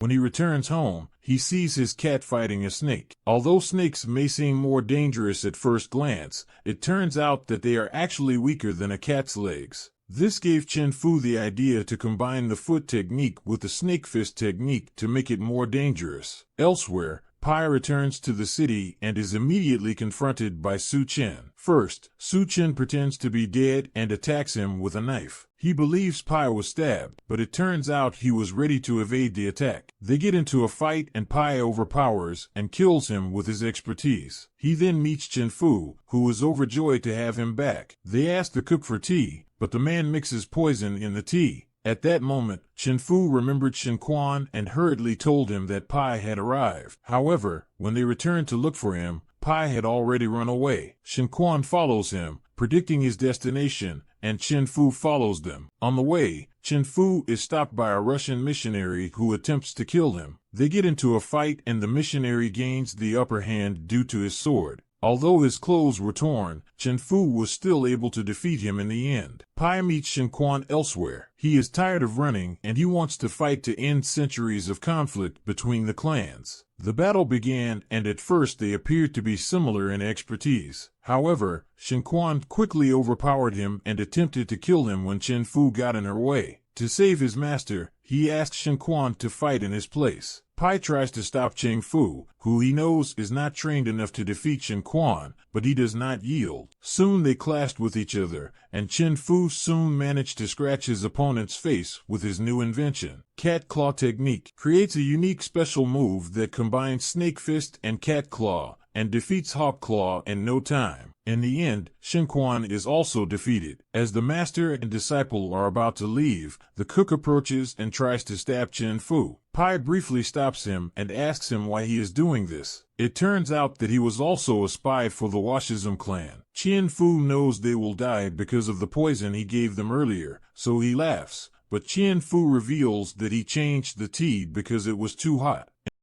When he returns home, he sees his cat fighting a snake. Although snakes may seem more dangerous at first glance, it turns out that they are actually weaker than a cat's legs. This gave Chen Fu the idea to combine the foot technique with the snake fist technique to make it more dangerous. Elsewhere, Pai returns to the city and is immediately confronted by Su Chen. First, Su Chen pretends to be dead and attacks him with a knife. He believes Pai was stabbed, but it turns out he was ready to evade the attack. They get into a fight and Pai overpowers and kills him with his expertise. He then meets Chen Fu, who is overjoyed to have him back. They ask the cook for tea, but the man mixes poison in the tea. At that moment, Chen Fu remembered Shen Quan and hurriedly told him that Pai had arrived. However, when they returned to look for him, Pai had already run away. Shen Quan follows him, predicting his destination, and Chen Fu follows them. On the way, Chen Fu is stopped by a Russian missionary who attempts to kill him. They get into a fight and the missionary gains the upper hand due to his sword. Although his clothes were torn, Chen Fu was still able to defeat him in the end. Pai meets Shen Quan elsewhere. He is tired of running and he wants to fight to end centuries of conflict between the clans. The battle began and at first they appeared to be similar in expertise. However, Shen Quan quickly overpowered him and attempted to kill him when Chen Fu got in her way. To save his master, he asked Shen Quan to fight in his place. Pai tries to stop Chen Fu, who he knows is not trained enough to defeat Shen Quan, but he does not yield. Soon they clashed with each other, and Chen Fu soon managed to scratch his opponent's face with his new invention. Cat Claw Technique creates a unique special move that combines Snake Fist and Cat Claw, and defeats Hawk Claw in no time. In the end, Shen Quan is also defeated. As the master and disciple are about to leave, the cook approaches and tries to stab Chen Fu. Pai briefly stops him and asks him why he is doing this. It turns out that he was also a spy for the Washism clan. Chen Fu knows they will die because of the poison he gave them earlier, so he laughs. But Chen Fu reveals that he changed the tea because it was too hot.